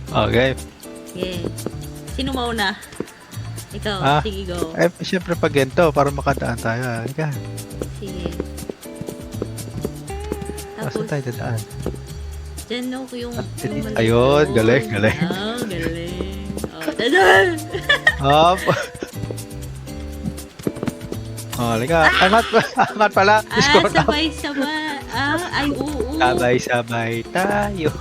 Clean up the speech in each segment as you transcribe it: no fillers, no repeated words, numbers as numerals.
Okay. Yeah. Sino mauna? Ikaw, Ah. sige go. Eh, siyempre pag ganito, para makadaan tayo. Halika. Sige. Saan Tapos, tayo dadaan? dyan no, yung maliit Ayun, doon. galing, galing. Oh, galing. Oh, dadan! Hop! Oh, halika. Angat, angat pala. Score up. Sabay-sabay. Ay, oo. Sabay-sabay tayo.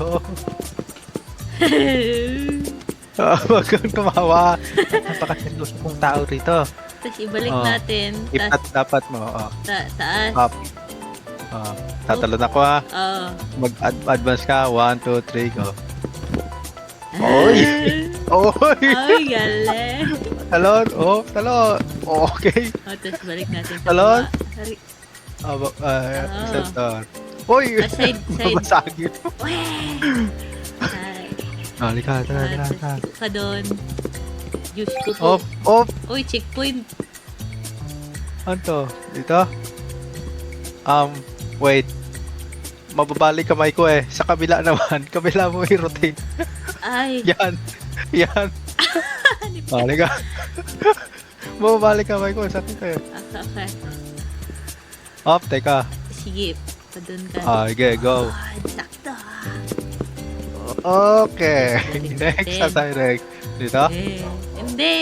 Huwag kang tumawa. Napakaseryoso kong tao rito. Tapos ibalik Oh. natin. Ipat Tapos dapat mo. Oh. taas. Up. Oh. Tatalon ako ha. Oh. Mag-advance ka. 1, 2, 3, go. Oy! Oy! Ay, galing. Talon! Oh, talon! Okay. Oh, tapos balik natin sa Talon? baba. Sorry. Center. Uy! Side. Babasagin. Weh! Ay. Oh, halika. Tara, tara, tara. Tapos ka doon. Diyos ko po. Op! Op! Uy, checkpoint. Ano to? Dito? Wait. Mababalik kamay ko eh. Sa kabila naman. Kabila mo i-rotate. Ay. Yan. Yan. Oh, halika. Mababalik kamay ko. Sakit eh. Okay. Op, teka. Sige. Pa doon ka. Okay, go. Sakto. Okay. Next na tayo, Rex. Dito? Eh, hindi.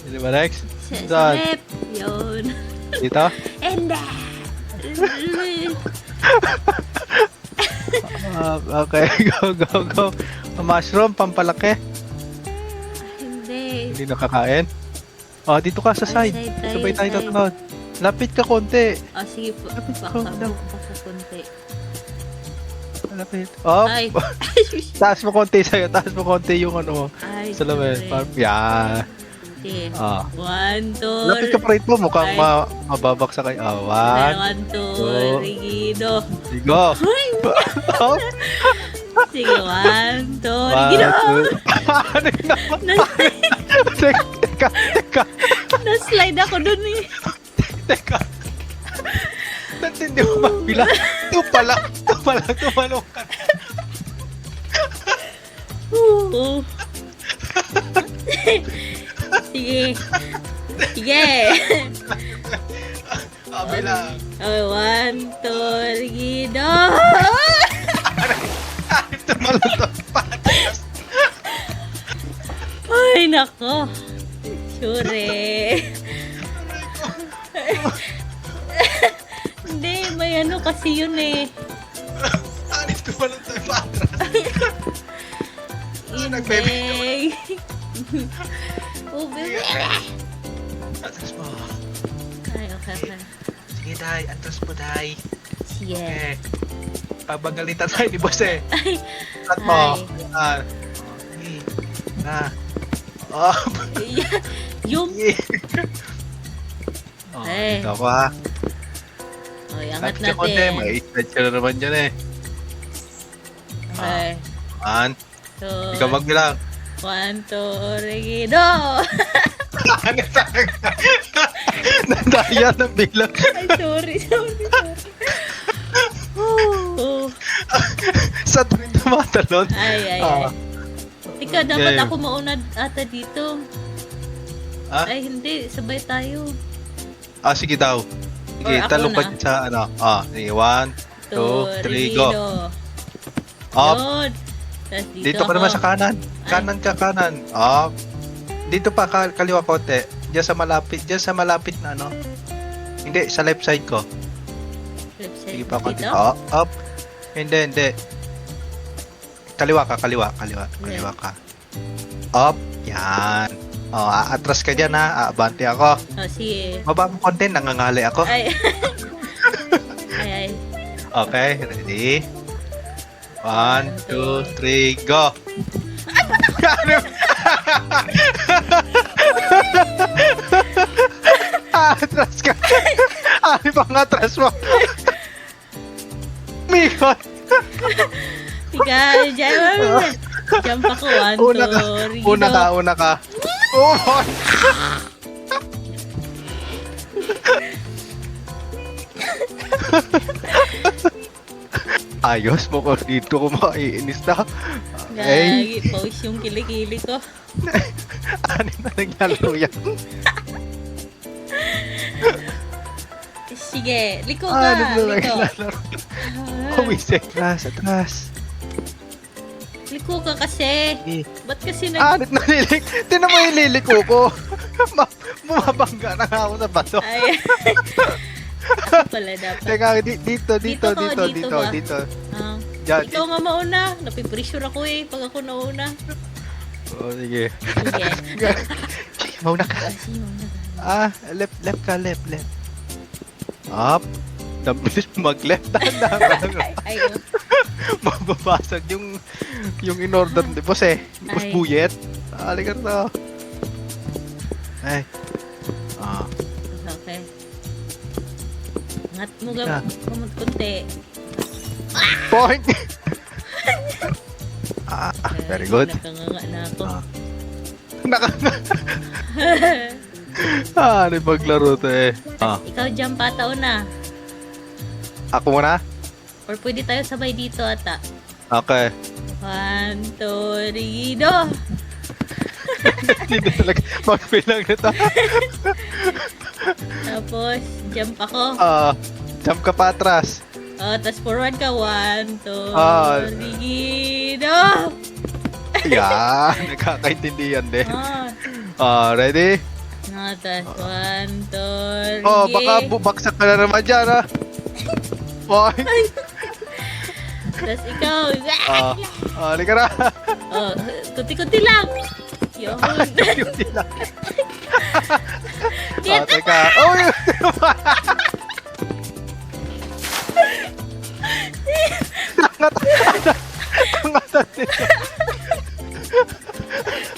Hindi ba, Rex? Sa Saan? left. Yun. Dito? Hindi. Okay, go. Mushroom, pampalaki. Hindi. Hindi nakakain. Oh, dito ka sa Ay, side. side tayo, Sabay tayo side. tatunod. Lapit ka konti. Oh, sige po. Lapit Baka ko, baka konti. Lapit. Oh, Ay. taas mo konti sa'yo. Taas mo konti yung ano mo. Ay, Sa lamin. sorry. Yan. Okay. Ah. 1, 2. Lapit ka pa rin po. Mukhang Ay. mababaksak kayo. Ah, 1, 2, two. rigido. Go. Oh, Sige, 1, 2, one, rigido. two. Ano yun naman? Teka. Na-slide ako dun eh. Teka. Ba't hindi mo magbilang? Tumalong ka. Oo. Sige. Sige. Bilang. Oh, 1, 2, rigido. Tumalong pa. Ay, nako. Sure. Hindi, may ano kasi yun eh. Anis tumalong tayo pa atras. Hindi. Oh, baby. Atras mo. Ay, okay. Sige, Day. Atras mo, Day. Sige. Okay. Pabagalitan tayo ni Boss eh. Ay, At mo. Ay. Oh. yung... Oh, Eh. ito ako ha. Oh, angat Lapit ka konti. natin. May stretch ka na naman dyan eh. Okay. 1. So, Ikaw magbilang. 1, 2, rigido. Ano talaga? Nandaya na bilang. Ay, sorry. Oh. Sa tuwing tumatalon. Ay. Tika, dapat ako mauna ata dito. Ah? Ay, hindi. Sabay tayo. Sige daw. Sige, Or ako talong ka na. dyan sa ano. Sige, 1, 2, 3, go. Up. Yun. Tas Dito ka naman sa kanan. Kanan ka, kanan. Up. Dito pa, kaliwa konti. Diyan sa malapit na ano. Hindi, sa left side ko. Left side. Sige pa konti. Dito? Up. Hindi. Kaliwa ka. Kaliwa ka. Up. Yan. Atras ka dyan ha. Abante ako. Oh, sige. Baba mo konti, nangangali ako. Ay. Ay. Okay, ready? 1, 2, 3, go! Atras ka! Ano bang atras mo? Mikot! Tika, dyan. Jump ako. 1, 2, rigido. Una ka. Oh! Ayos mo ko dito ko maiinis na. Gagi, pause yung kilikili ko. Ano na nangyalo yan? Sige, liko ka, Ano na liko. nangyalo? Umisik. Atras. Liko ka kasi. Eh. Ba't kasi Ano nalilik? Tinan mo yung liliko ko. Bumabangga na nga ako sa bato. Ay. Ako pala dapat. Teka, dito. ba? Dito. Ah, Yan. ikaw nga mauna. Napipressure ako eh, pag ako nauna. Oh, sige. Sige. Sige, mauna ka. Kasi mauna. Left ka. Up. Nabilis mag-left. Ay, oh. Mababasag yung in-order ni boss eh. Boss Ay. Buyet. Halika na. Ay. Okay. Angat mo Ah. gamot kunti. Point! Very good. Nakanganga na ako. Ano yung maglaro to eh. Ikaw dyan pataw na. Ako muna? Or pwede tayo sabay dito ata. Okay. 1, 2, 3, go! Hindi talaga mag-bilang nito. Tapos, jump ako. Jump ka pa atras. Tapos forward ka. 1, 2, Ah. 3, go! Yeah, nagkakaintindihan din. Ready? Tapos, 1, 2, 3. Baka bubaksak ka na naman dyan Point! Tapos ikaw. Halika na. Kunti-kunti lang. Yun. Beauty lang. Get Teka. Oh, yun.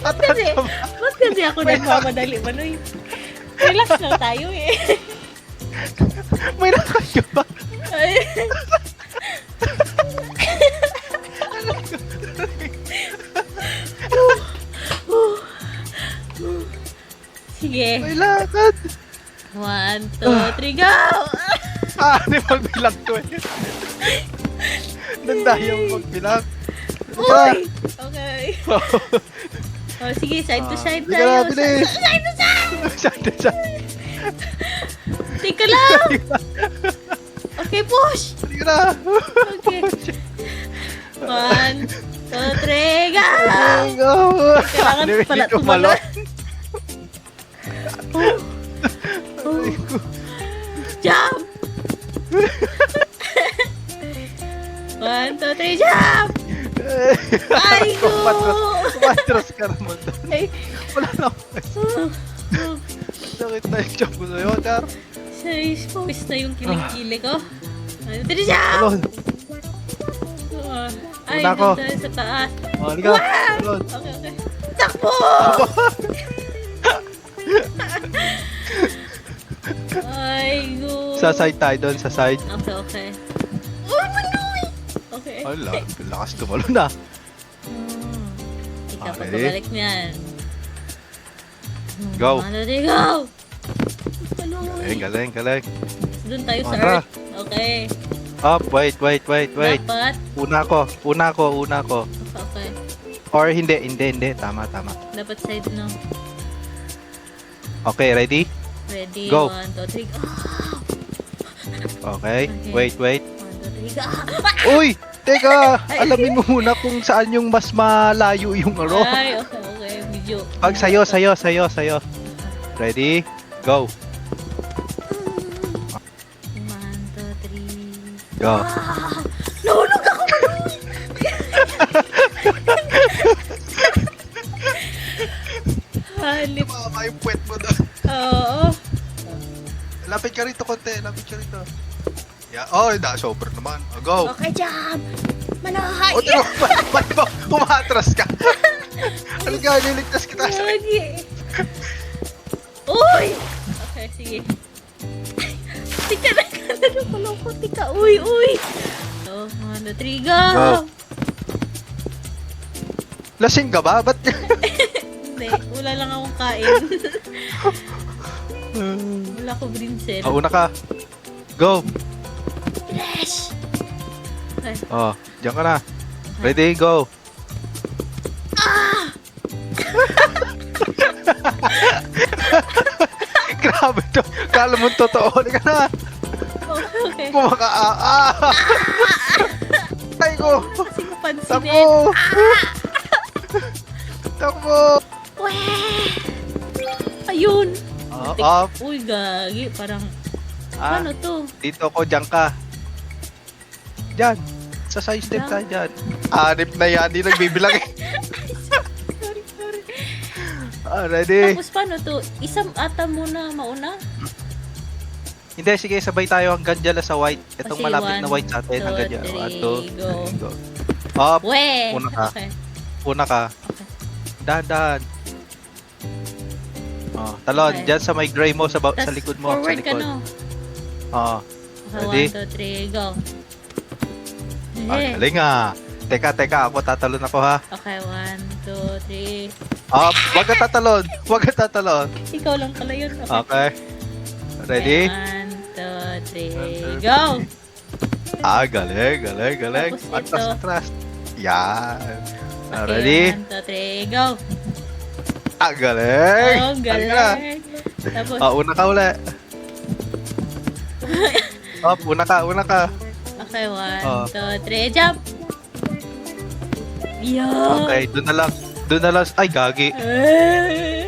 Angatan nito. Ba't kasi ako nagmamadali, Manoy? Relax lang tayo eh. May nakasyo ba? Ay. Sige. May lakad. 1, 2, 3, go! Ano yung magbilang to eh? Nandayang magbilang. Uy! Okay. Sige, side to side Sige tayo. na, bilis. Side to side! Saan na siya? Tika lang! Okay, push! Sige na. Okay. 1, 2, 3, go! Go. Kailangan Ano yung pala hindi tumalon? Jump! 1, 2, 3, jump! Ay, go! Kumatras ka naman doon. Ay. Wala na ako. Sakit na yung job ko sa'yo, Char. Pawis na yung kilig-kilig ko. 1, 2, 3, jump! Alon. Ay, Una ako. doon tayo sa taas. Halika. Alon. Okay. Takbo! Ay, go! Sa side tayo doon, sa side. Okay. Oh, Manoy! Okay. Wala, lakas tumalon na. Ikaw, Okay. pagbabalik mo yan. Go. 1, 2, 3, go! Manoy! Galing. Doon tayo sa Tara. earth. Okay. Up, wait. Dapat. Una ko. Okay. Or hindi. Tama. Dapat side no. Okay, ready? Ready? Go. 1, 2, 3, go! Okay. Okay. Wait. 1, 2, 3, go! Uy! Teka! Alamin mo muna kung saan yung mas malayo yung ano. Ay, okay. Video. Pag sa'yo. Ready? Go. 1, 2, 3. Go. Nahulog ako! Halip. Mama yung puwet mo doon. Oo. Lapit ka rito konti. Yeah. Oh, sober naman. Go. Okay, jump! Manahay! O, tiro, ba't ba umatras ka? Ano ka, niligtas kita. Lagi. Uy! Okay, sige. Tika na ka na nakuloko. Tika, uy! So, 1, 2, 3, go! Go. Lasing ka ba? Ba't? Hindi, wala lang akong kain. Wala ko brinzel. Una ka. Go. Flash! Okay. Oh, diyan ka na. Ready, go. Grabe to. Kala mo totoo. Halika na. Okay. Pumaka. Ay ko. Kasi ko pansinin. Takbo. Takbo. Weh! Ayun. Up. Uy, gagi. Parang, Ah, ano to? dito ko, diyan ka. Diyan. Sa side step tayo dyan. Anip na yan. Hindi nagbibilang eh. Sorry, sorry. Ready? Tapos paano to? Isang ata muna mauna? Hindi, sige, sabay tayo hanggang dyan lang sa white. Itong Sige, malapit na 1, white sa atin. 2, Hanggang dyan. 3, 1, 2, go. 3, go. Up. Weh! Una ka. Okay. Una ka. Okay. Dahan-dahan. Oh, talon. Okay. Dyan sa may gray mo, sa Tas likod mo. Sa forward ka, likod. no? Oh. Okay, Ready? 1, 2, 3, go. Eh. Galing ah. Teka. Ako tatalon ako ha. Okay, 1, 2, 3. Up. Wag ka tatalon. Wag ka tatalon. Ikaw lang pala yun. Okay. Ready? 1, 2, 3, go! Galing. Tapos ito. Atras. Yan. Okay, Ready? 1, 2, 3, go! Galing. Oh, Halika na. galing. Tapos, Una ka uli. Up, una ka. okay, 1, Oh. 2, 3, jump! Yo! Okay, doon na lang. Ay, gagi. Eh.